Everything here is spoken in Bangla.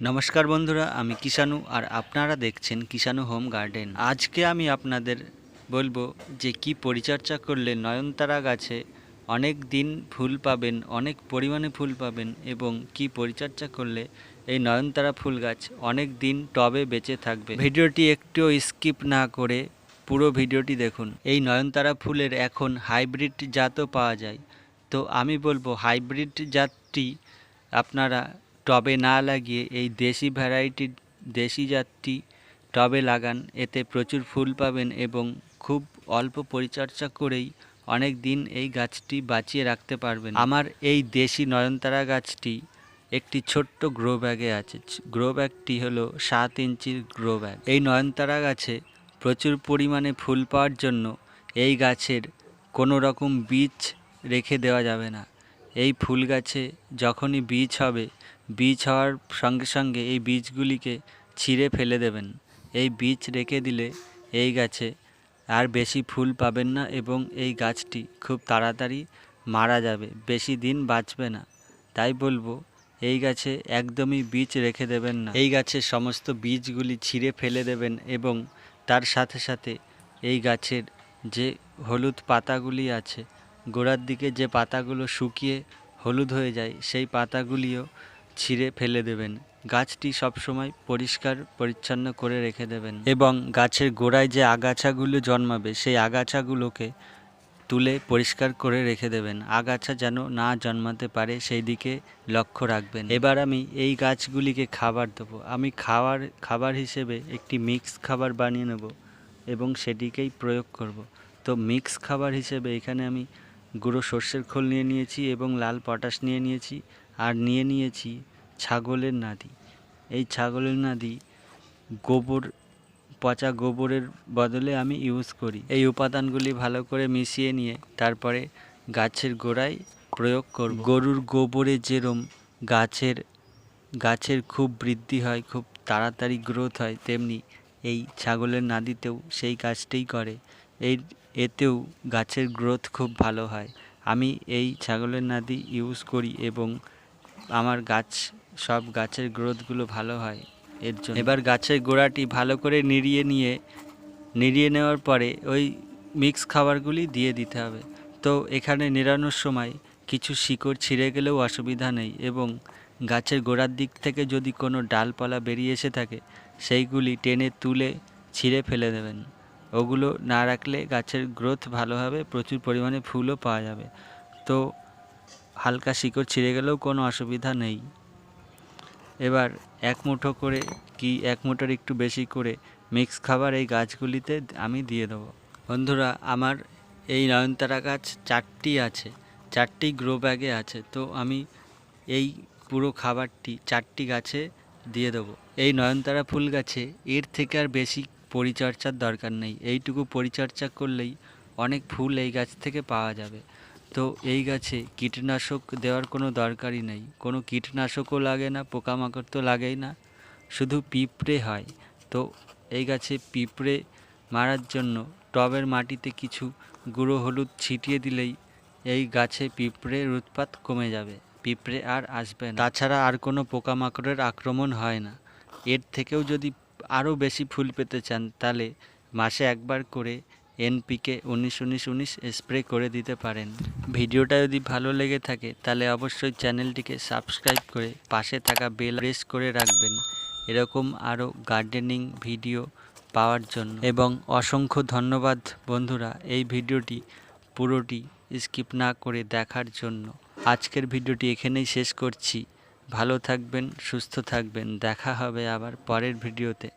नमस्कार बंधुरा आमी किसानु और आपनारा देखछेन किसानु होम गार्डन। आज के आमी आपनादेर बोलबो जे कि परिचर्या करले नयनतारा गाছে अनेक दिन फुल पाबेन, अनेक परिमाणे फुल पाबेन एबं कि परिचर्या करले এই নয়নতারা ফুল গাছ অনেক দিন টবে বেঁচে থাকবে। ভিডিওটি একটু স্কিপ না করে পুরো ভিডিওটি দেখুন। এই নয়নতারা ফুলের এখন হাইব্রিড জাতও পাওয়া যায়, তো আমি বলবো হাইব্রিড জাতটি আপনারা টবে না লাগিয়ে এই দেশি ভ্যারাইটির দেশি জাতটি টবে লাগান, এতে প্রচুর ফুল পাবেন এবং খুব অল্প পরিচর্যা করেই অনেক দিন এই গাছটি বাঁচিয়ে রাখতে পারবেন। আমার এই দেশি নয়নতারা গাছটি একটি ছোট্ট গ্রো ব্যাগে আছে। গ্রো ব্যাগটি হলো 7 ইঞ্চির গ্রো ব্যাগ। এই নয়নতারা গাছে প্রচুর পরিমাণে ফুল পাওয়ার জন্য এই গাছের কোনো রকম বীজ রেখে দেওয়া যাবে না। এই ফুল গাছে যখনই বীজ হবে, বীজ হওয়ার সঙ্গে সঙ্গে এই বীজগুলিকে ছিঁড়ে ফেলে দেবেন। এই বীজ রেখে দিলে এই গাছে আর বেশি ফুল পাবেন না এবং এই গাছটি খুব তাড়াতাড়ি মারা যাবে, বেশি দিন বাঁচবে না। তাই বলবো এই গাছে একদমই বীজ রেখে দেবেন না। এই গাছের সমস্ত বীজগুলি ছিঁড়ে ফেলে দেবেন এবং তার সাথে সাথে এই গাছের যে হলুদ পাতাগুলি আছে, গোড়ার দিকে যে পাতাগুলো শুকিয়ে হলুদ হয়ে যায়, সেই পাতাগুলিও ছিঁড়ে ফেলে দেবেন। গাছটি সবসময় পরিষ্কার পরিচ্ছন্ন করে রেখে দেবেন এবং গাছের গোড়ায় যে আগাছাগুলো জন্মাবে সেই আগাছাগুলোকে তুলে পরিষ্কার করে রেখে দেবেন। আগাছা যেন না জন্মাতে পারে সেই দিকে লক্ষ্য রাখবেন। এবার আমি এই গাছগুলিকে খাবার দেবো। আমি খাবার হিসেবে একটি মিক্স খাবার বানিয়ে নেব এবং সেটিকেই প্রয়োগ করব। তো মিক্স খাবার হিসেবে এখানে আমি গুঁড়ো সর্ষের খোল নিয়ে নিয়েছি এবং লাল পটাশ নিয়ে নিয়েছি আর নিয়ে নিয়েছি ছাগলের নাদি। এই ছাগলের নাদি গোবর, পচা গোবরের বদলে আমি ইউজ করি। এই উপাদানগুলি ভালো করে মিশিয়ে নিয়ে তারপরে গাছের গোড়ায় প্রয়োগ করব। গরুর গোবরে যেরম গাছের খুব বৃদ্ধি হয়, খুব তাড়াতাড়ি গ্রোথ হয়, তেমনি এই ছাগলের নাদিতেও সেই কাজটাই করে। এতেও গাছের গ্রোথ খুব ভালো হয়। আমি এই ছাগলের নাদি ইউজ করি এবং আমার সব গাছের গ্রোথগুলো ভালো হয় এর জন্য। এবার গাছের গোড়াটি ভালো করে নিড়িয়ে নেওয়ার পরে ওই মিক্স খাবারগুলি দিয়ে দিতে হবে। তো এখানে নিড়ানোর সময় কিছু শিকড় ছিঁড়ে গেলেও অসুবিধা নেই এবং গাছের গোড়ার দিক থেকে যদি কোনো ডালপালা বেরিয়ে এসে থাকে সেইগুলি টেনে তুলে ছিঁড়ে ফেলে দেবেন। ওগুলো না রাখলে গাছের গ্রোথ ভালো হবে, প্রচুর পরিমাণে ফুলও পাওয়া যাবে। তো হালকা শিকড় ছিঁড়ে গেলেও কোনো অসুবিধা নেই। এবার 1 মুঠো করে কি 1 মুঠোর একটু বেশি করে মিক্স খাবার এই গাছগুলিতে আমি দিয়ে দেবো। বন্ধুরা, আমার এই নয়নতারা গাছ 4টি আছে, 4টি গ্রো ব্যাগে আছে। তো আমি এই পুরো খাবারটি 4টি গাছে দিয়ে দেবো। এই নয়নতারা ফুল গাছে এর থেকে আর বেশি পরিচর্যার দরকার নেই। এইটুকু পরিচর্যা করলেই অনেক ফুল এই গাছ থেকে পাওয়া যাবে। তো এই গাছে কীটনাশক দেওয়ার কোনো দরকারই নেই, কোনো কীটনাশকও লাগে না, পোকামাকড় তো লাগেই না, শুধু পিঁপড়ে হয়। তো এই গাছে পিঁপড়ে মারার জন্য টবের মাটিতে কিছু গুঁড়ো হলুদ ছিটিয়ে দিলেই এই গাছে পিঁপড়ের উৎপাত কমে যাবে, পিঁপড়ে আর আসবে না। তাছাড়া আর কোনো পোকামাকড়ের আক্রমণ হয় না। এর থেকেও যদি আরও বেশি ফুল পেতে চান তাহলে মাসে একবার করে NPK 19-19-19 স্প্রে করে দিতে পারেন। ভিডিওটা যদি ভালো লেগে থাকে তাহলে অবশ্যই চ্যানেলটিকে সাবস্ক্রাইব করে পাশে থাকা বেল প্রেস করে রাখবেন এরকম আরও গার্ডেনিং ভিডিও পাওয়ার জন্য। এবং অসংখ্য ধন্যবাদ বন্ধুরা এই ভিডিওটি পুরোটি স্কিপ না করে দেখার জন্য। আজকের ভিডিওটি এখানেই শেষ করছি। ভালো থাকবেন, সুস্থ থাকবেন, দেখা হবে আবার পরের ভিডিওতে।